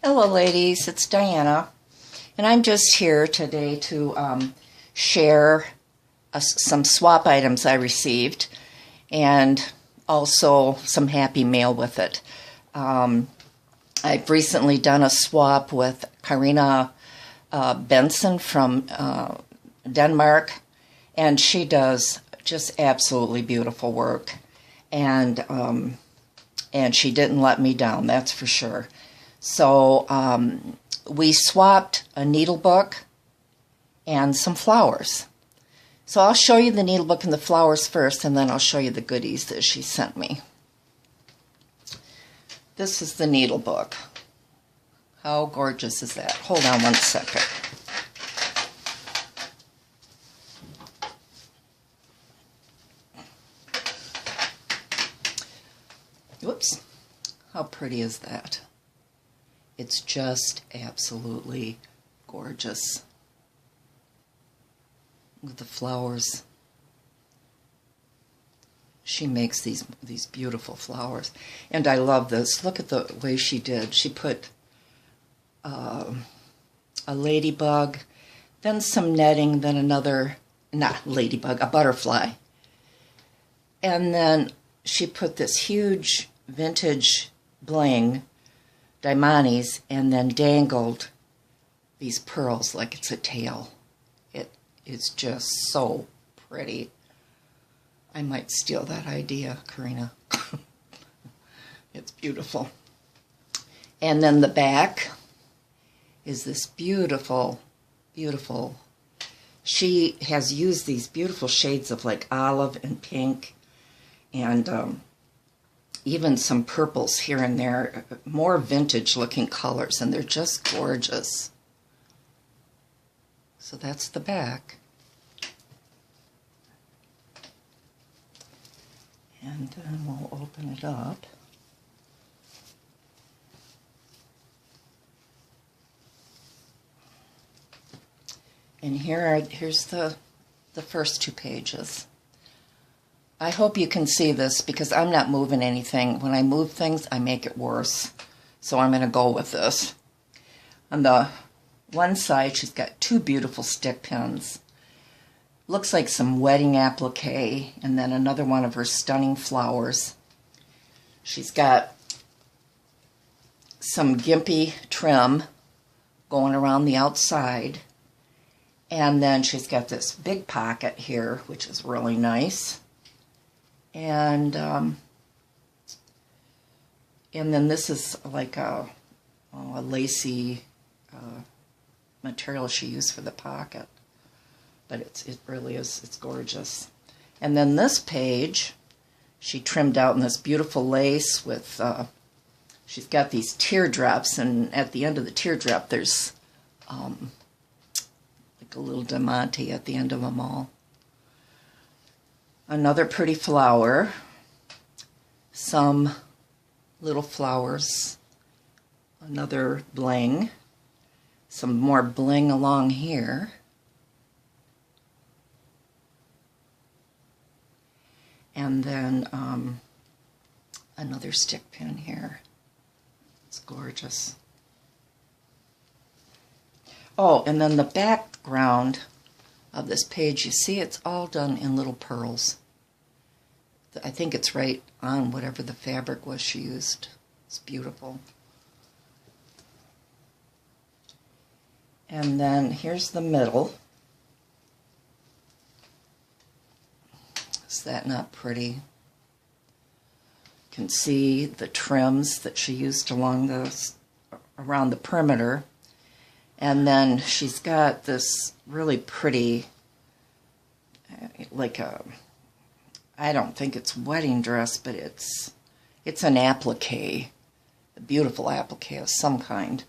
Hello ladies, it's Diana, and I'm just here today to share some swap items I received and also some happy mail with it. I've recently done a swap with Karina Bentzen from Denmark, and she does just absolutely beautiful work, and she didn't let me down, that's for sure. So we swapped a needlebook and some flowers. So I'll show you the needlebook and the flowers first, and then I'll show you the goodies that she sent me. This is the needlebook. How gorgeous is that? Hold on one second. Whoops. How pretty is that? It's just absolutely gorgeous. Look at the flowers. She makes these beautiful flowers. And I love this. Look at the way she did. She put a ladybug, then some netting, then another, not ladybug, a butterfly. And then she put this huge vintage bling, diamantes, and then dangled these pearls like it's a tail. It is just so pretty. I might steal that idea, Karina. It's beautiful. And then the back is this beautiful, beautiful. She has used these beautiful shades of like olive and pink and even some purples here and there, more vintage looking colors, and they're just gorgeous. So that's the back. And then we'll open it up. And here's the first two pages. I hope you can see this because I'm not moving anything. When I move things, I make it worse. So I'm going to go with this. On the one side, she's got two beautiful stick pins. Looks like some wedding applique, and then another one of her stunning flowers. She's got some gimpy trim going around the outside. And then she's got this big pocket here, which is really nice. And then this is like a lacy material she used for the pocket. But it really is, it's gorgeous. And then this page, she trimmed out in this beautiful lace with, she's got these teardrops, and at the end of the teardrop there's like a little diamante at the end of them all. Another pretty flower, some little flowers, another bling, some more bling along here, and then another stick pin here. It's gorgeous. Oh, and then the background of this page, you see it's all done in little pearls. I think it's right on whatever the fabric was she used. It's beautiful. And then here's the middle. Is that not pretty? You can see the trims that she used along around the perimeter. And then she's got this really pretty, like I don't think it's wedding dress, but it's an applique, a beautiful applique of some kind.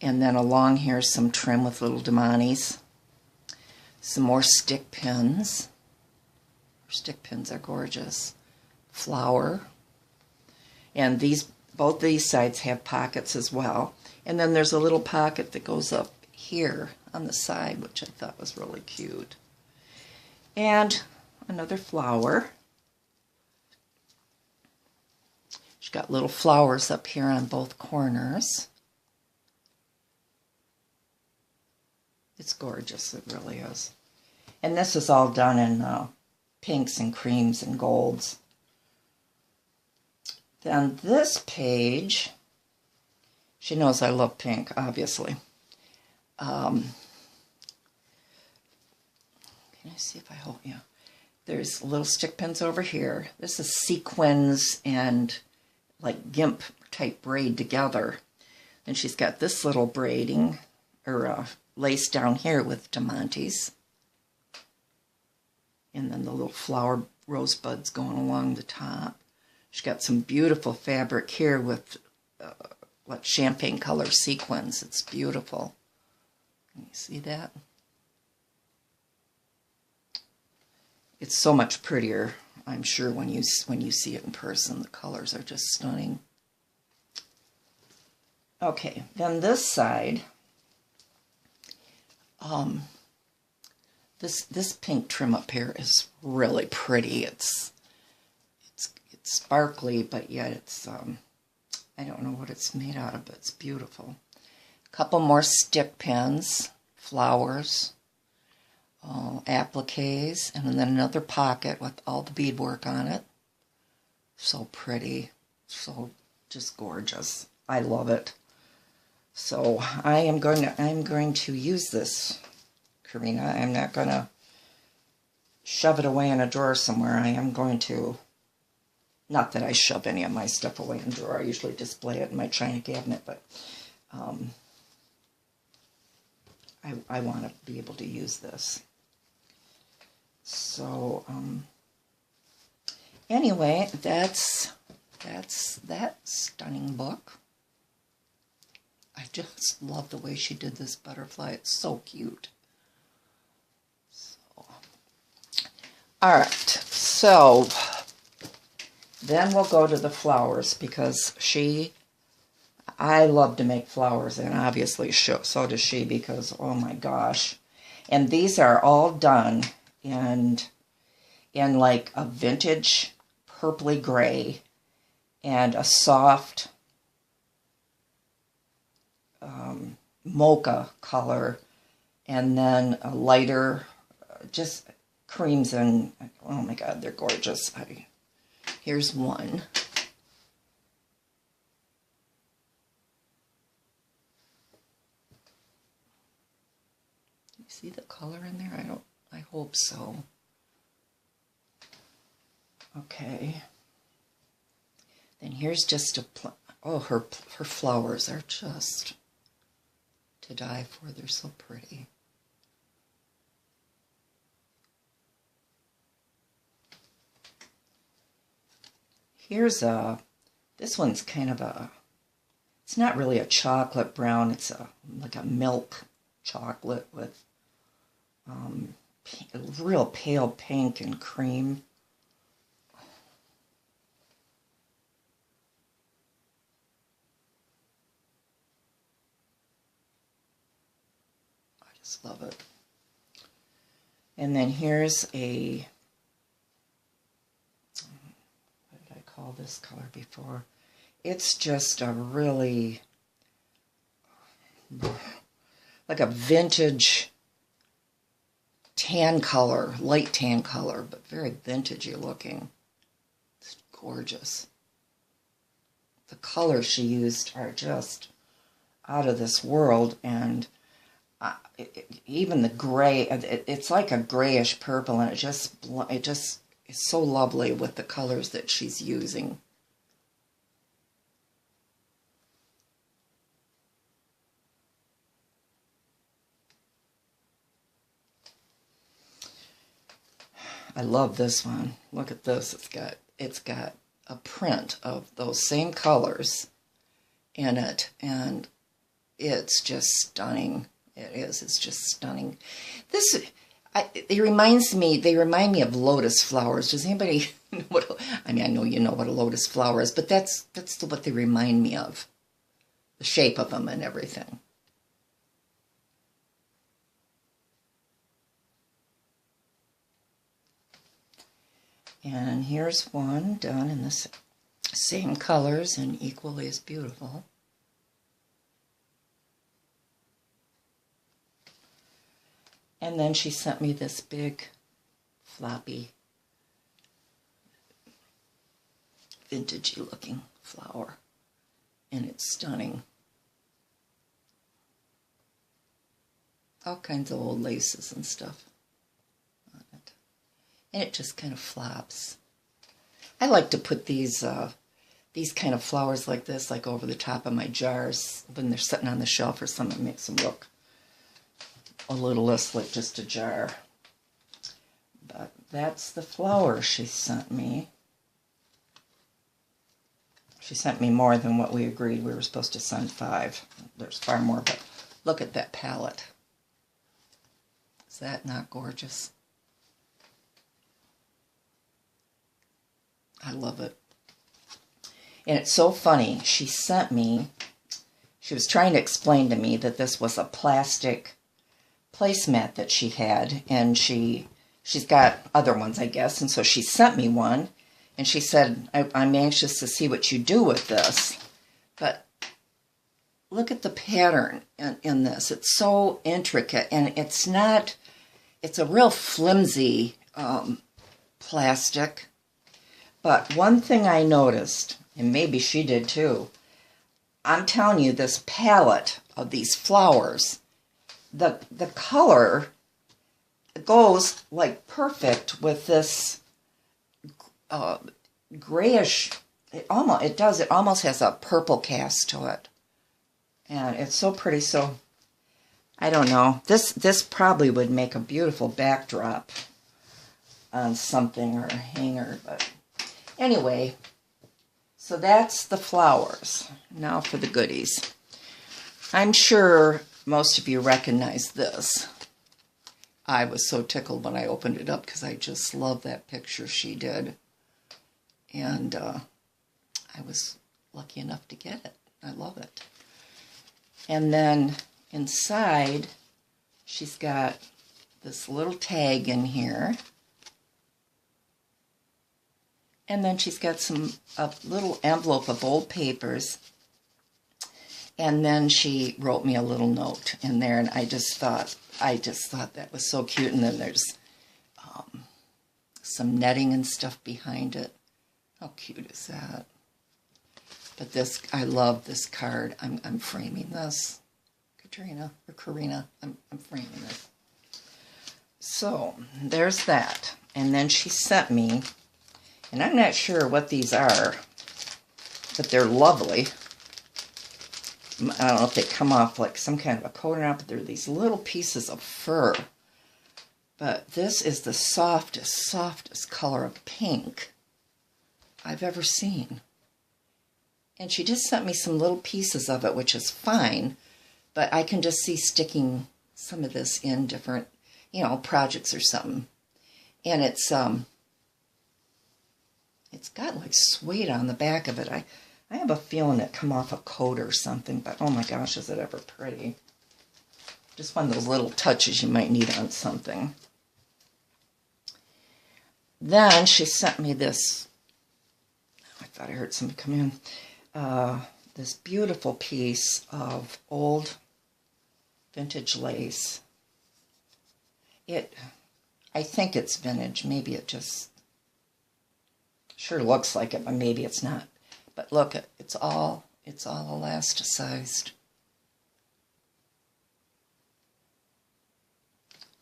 And then along here, some trim with little diamantes, some more stick pins. Her stick pins are gorgeous. Flower. And both these sides have pockets as well. And then there's a little pocket that goes up here on the side, which I thought was really cute. And another flower. She's got little flowers up here on both corners. It's gorgeous, it really is. And this is all done in pinks and creams and golds. Then this page, she knows I love pink, obviously. Can I see if I hold you? There's little stick pins over here. This is sequins and like gimp type braid together. And she's got this little braiding or lace down here with diamantes. And then the little flower rosebuds going along the top. She's got some beautiful fabric here with like champagne color sequins. It's beautiful. Can you see that? It's so much prettier, I'm sure, when you see it in person. The colors are just stunning. Okay, then this side, this pink trim up here is really pretty. It's sparkly, but yet it's I don't know what it's made out of, but it's beautiful. A couple more stick pins, flowers, appliques, and then another pocket with all the beadwork on it. So pretty, so just gorgeous. I love it. So I'm going to use this, Karina. I'm not going to shove it away in a drawer somewhere. I am going to, not that I shove any of my stuff away in a drawer. I usually display it in my china cabinet, but I want to be able to use this. So anyway, that's that stunning book. I just love the way she did this butterfly. It's so cute. So, all right, so then we'll go to the flowers because I love to make flowers, and obviously so does she, because oh my gosh. And these are all done in like a vintage purpley gray and a soft mocha color, and then a lighter, just creams, and oh my god, they're gorgeous. Here's one. You see the color in there? I hope so. Okay. Then here's just her flowers are just to die for. They're so pretty. Here's this one's kind of it's not really a chocolate brown, it's like a milk chocolate with real pale pink and cream. I just love it. And then here's a, what did I call this color before? It's just a really, like a vintage tan color, light tan color, but very vintagey looking. It's gorgeous. The colors she used are just out of this world, and even the gray, it's like a grayish purple, and it just is so lovely with the colors that she's using. I love this one. Look at this. It's got a print of those same colors in it, and it's just stunning. It is. It's just stunning. They remind me of lotus flowers. Does anybody know what? I mean, I know you know what a lotus flower is, but that's what they remind me of. The shape of them and everything. And here's one done in the same colors and equally as beautiful. And then she sent me this big, floppy, vintagey looking flower. And it's stunning. All kinds of old laces and stuff on it. And it just kind of flops. I like to put these kind of flowers like this, like over the top of my jars when they're sitting on the shelf or something. It makes them look a little less like just a jar. But that's the flower she sent me. She sent me more than what we agreed. We were supposed to send 5. There's far more, but look at that palette. Is that not gorgeous? I love it. And it's so funny. She sent me, she was trying to explain to me that this was a plastic placemat that she had, and she's got other ones, I guess, and so she sent me one, and she said, I'm anxious to see what you do with this. But look at the pattern in this. It's so intricate, and it's not, it's a real flimsy plastic. But one thing I noticed, and maybe she did too, I'm telling you, this palette of these flowers, the color goes like perfect with this grayish, it almost has a purple cast to it. And it's so pretty. So I don't know, this probably would make a beautiful backdrop on something or a hanger. But anyway, so that's the flowers. Now for the goodies. I'm sure most of you recognize this. I was so tickled when I opened it up because I just love that picture she did. And I was lucky enough to get it. I love it. And then inside, she's got this little tag in here. And then she's got a little envelope of old papers. And then she wrote me a little note in there, and I just thought that was so cute. And then there's some netting and stuff behind it. How cute is that? But this, I love this card. I'm framing this. Karina, I'm framing this. So there's that. And then she sent me, and I'm not sure what these are, but they're lovely. I don't know if they come off like some kind of a coat or not, but they're these little pieces of fur. But this is the softest color of pink I've ever seen. And she just sent me some little pieces of it, which is fine, but I can just see sticking some of this in different, projects or something. And it's got like suede on the back of it. I have a feeling it come off a coat or something, but oh my gosh, is it ever pretty. Just one of those little touches you might need on something. Then she sent me this, I thought I heard somebody come in, this beautiful piece of old vintage lace. I think it's vintage, maybe it just sure looks like it, but maybe it's not. But look, it's all elasticized.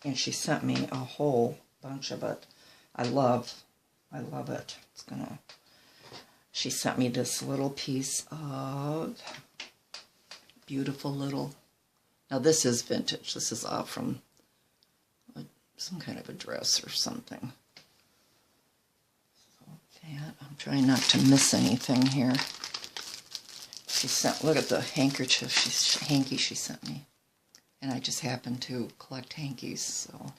And she sent me a whole bunch of it. I love it. She sent me this little piece of beautiful little, now this is vintage. This is off from some kind of a dress or something. I'm trying not to miss anything here. She sent, look at the handkerchief, hanky she sent me. And I just happen to collect hankies, so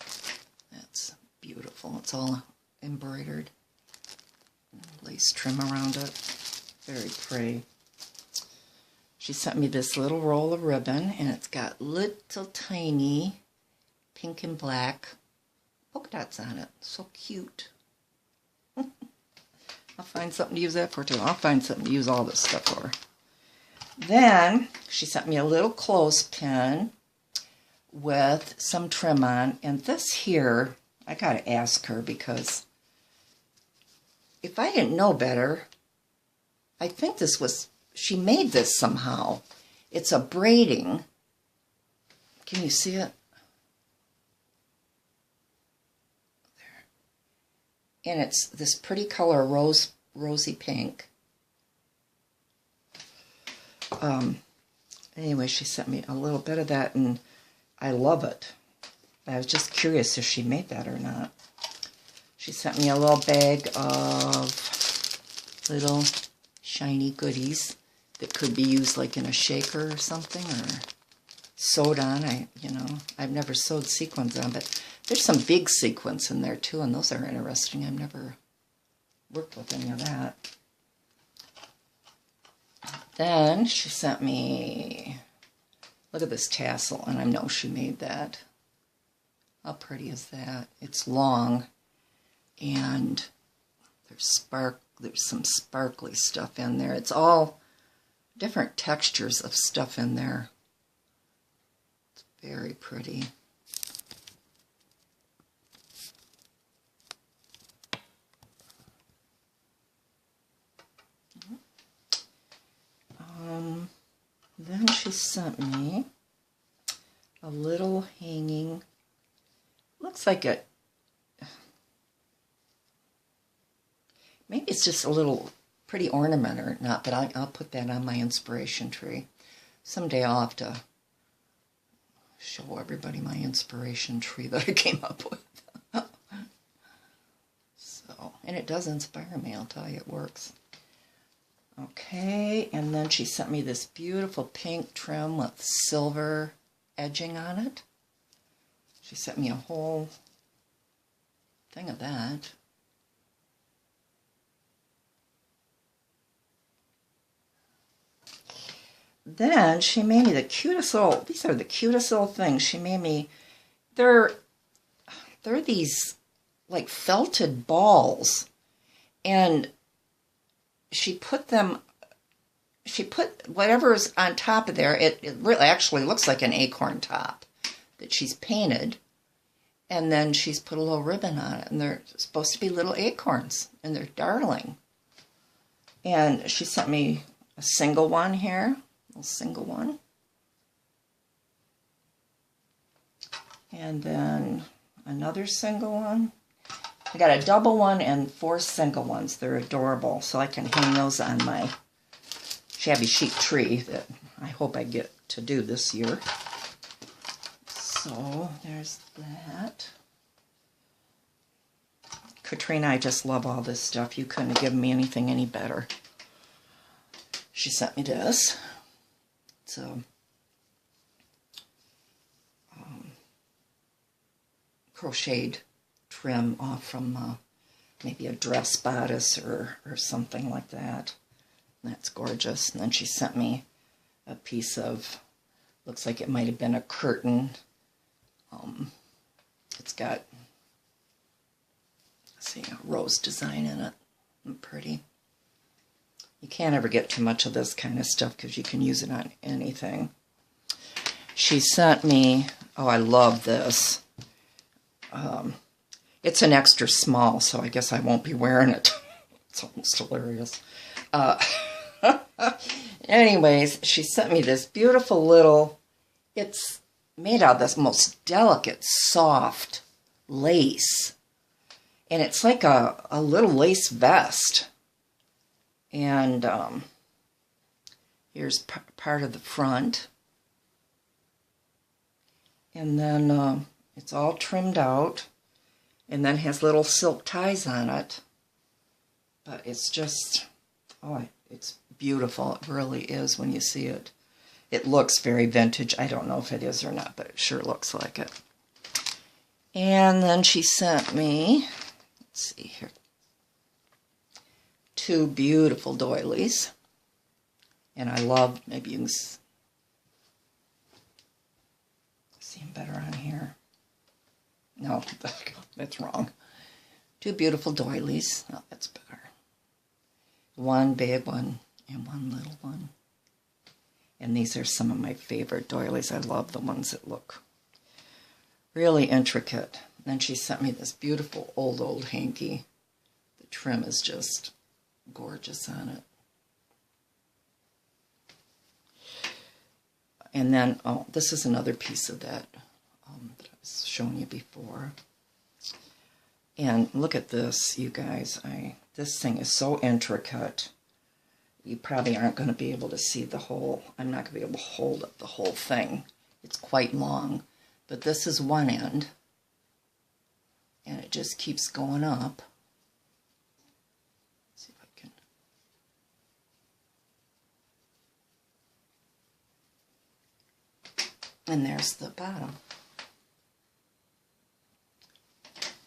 that's beautiful. It's all embroidered. Lace trim around it. Very pretty. She sent me this little roll of ribbon, and it's got little tiny pink and black polka dots on it. So cute. I'll find something to use that for too. I'll find something to use all this stuff for. Then she sent me a little clothespin with some trim on. And this here, I got to ask her, because if I didn't know better, I think this was, she made this somehow. It's a braiding. Can you see it? There. And it's this pretty color, rosy pink. Anyway, she sent me a little bit of that, and I love it. I was just curious if she made that or not. She sent me a little bag of little shiny goodies that could be used like in a shaker or something, or sewed on. I've never sewed sequins on, but there's some big sequins in there too, and those are interesting. I've never worked with any of that. Then she sent me, look at this tassel, and I know she made that. How pretty is that? It's long, and there's some sparkly stuff in there. It's all different textures of stuff in there. It's very pretty. Then she sent me a little hanging, looks like a, maybe it's just a little pretty ornament or not, but I'll put that on my inspiration tree. Someday I'll have to show everybody my inspiration tree that I came up with. So, and it does inspire me, I'll tell you, it works. Okay, and then she sent me this beautiful pink trim with silver edging on it. She sent me a whole thing of that. Then she made me the cutest little, these are the cutest little things. She made me, they're these like felted balls, and she put whatever's on top of there, it really actually looks like an acorn top that she's painted, and then she's put a little ribbon on it, and they're supposed to be little acorns, and they're darling. And she sent me a single one here, a little single one. And then another single one. I got a double one and 4 single ones. They're adorable, so I can hang those on my shabby chic tree that I hope I get to do this year. So there's that. Katrina, I just love all this stuff. You couldn't have given me anything any better. She sent me this. So crocheted trim off from maybe a dress bodice or something like that. That's gorgeous. And then she sent me a piece of, looks like it might have been a curtain. It's got, let's see, a rose design in it. Pretty. You can't ever get too much of this kind of stuff because you can use it on anything. She sent me, oh, I love this. It's an extra small, so I guess I won't be wearing it. It's almost hilarious. Anyways, she sent me this beautiful little, it's made out of this most delicate, soft lace. And it's like a little lace vest. And here's part of the front. And then it's all trimmed out. And then has little silk ties on it. But it's just, oh, it's beautiful. It really is when you see it. It looks very vintage. I don't know if it is or not, but it sure looks like it. And then she sent me, let's see here, 2 beautiful doilies. And I love, maybe you can see them better on here. No, that's wrong. 2 beautiful doilies. Oh, that's better. 1 big one and 1 little one. And these are some of my favorite doilies. I love the ones that look Really intricate. Then she sent me this beautiful old hanky. The trim is just gorgeous on it. And then, oh, this is another piece of that that I was showing you before. And look at this, you guys. This thing is so intricate. You probably aren't going to be able to see the whole, I'm not going to be able to hold up the whole thing. It's quite long. But this is one end. And it just keeps going up. Let's see if I can. And there's the bottom.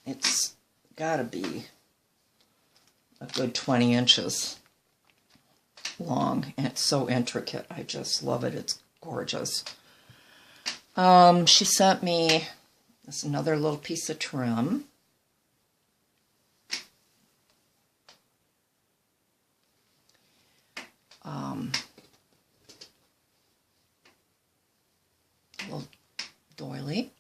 It's got to be a good 20 inches long, and it's so intricate. I just love it. It's gorgeous. She sent me this another little piece of trim. A little doily.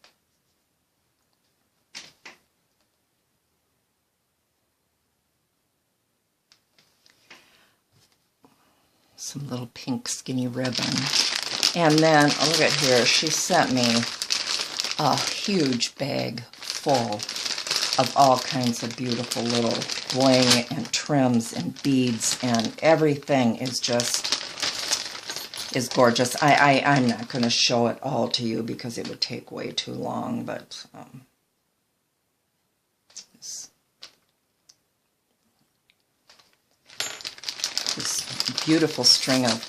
Some little pink skinny ribbon. And then, oh, look at here, she sent me a huge bag full of all kinds of beautiful little bling and trims and beads, and everything is gorgeous. I'm not going to show it all to you because it would take way too long, but this beautiful string of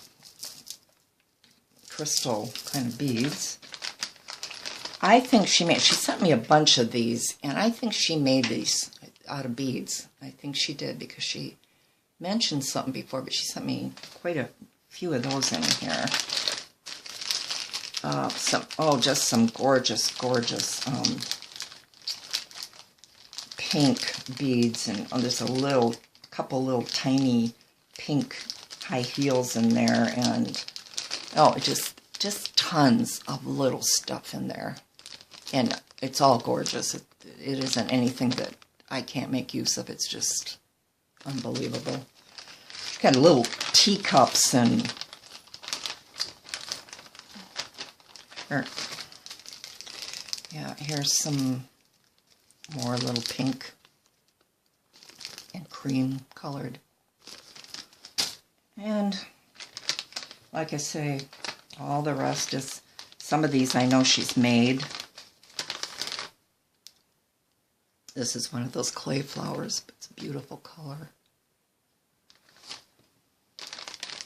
crystal kind of beads. I think she sent me a bunch of these, and I think she made these out of beads. I think she did because she mentioned something before, but she sent me quite a few of those in here. Just some gorgeous, gorgeous pink beads, and there's a couple little tiny pink high heels in there, and just tons of little stuff in there, and it's all gorgeous. It isn't anything that I can't make use of. It's just unbelievable. Got little teacups and here's some more little pink and cream colored. And like I say, all the rest is, some of these I know she's made. This is one of those clay flowers, but it's a beautiful color.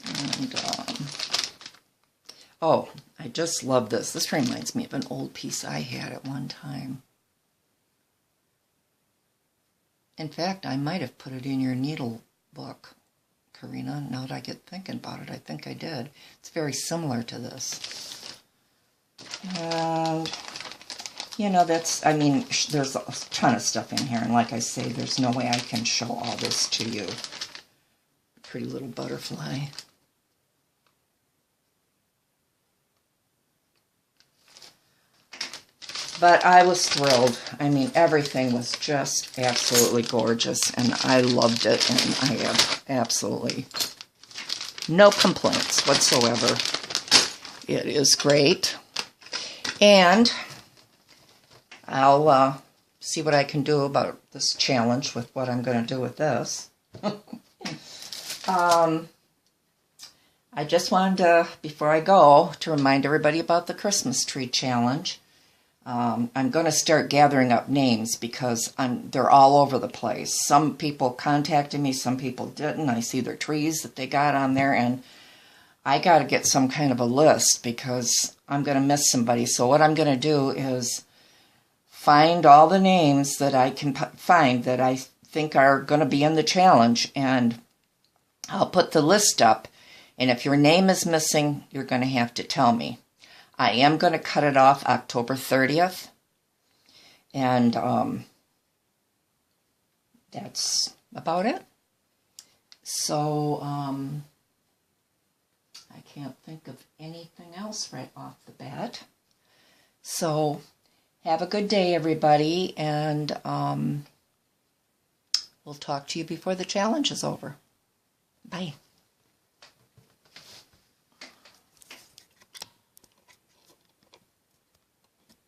And, oh, I just love this. This reminds me of an old piece I had at one time. In fact, I might have put it in your Needlebook, Karina. Now that I get thinking about it, I think I did. It's very similar to this. And, you know, there's a ton of stuff in here. And like I say, there's no way I can show all this to you. Pretty little butterfly. But I was thrilled. I mean, everything was just absolutely gorgeous, and I loved it, and I have absolutely no complaints whatsoever. It is great. And I'll see what I can do about this challenge with what I'm going to do with this. I just wanted to, before I go, to remind everybody about the Christmas tree challenge. I'm going to start gathering up names because they're all over the place. Some people contacted me, some people didn't. I see their trees that they got on there, and I got to get some kind of a list because I'm going to miss somebody. So what I'm going to do is find all the names that I can find that I think are going to be in the challenge, and I'll put the list up. And if your name is missing, you're going to have to tell me. I am going to cut it off October 30th. And that's about it. So I can't think of anything else right off the bat. So Have a good day, everybody, and we'll talk to you before the challenge is over. Bye.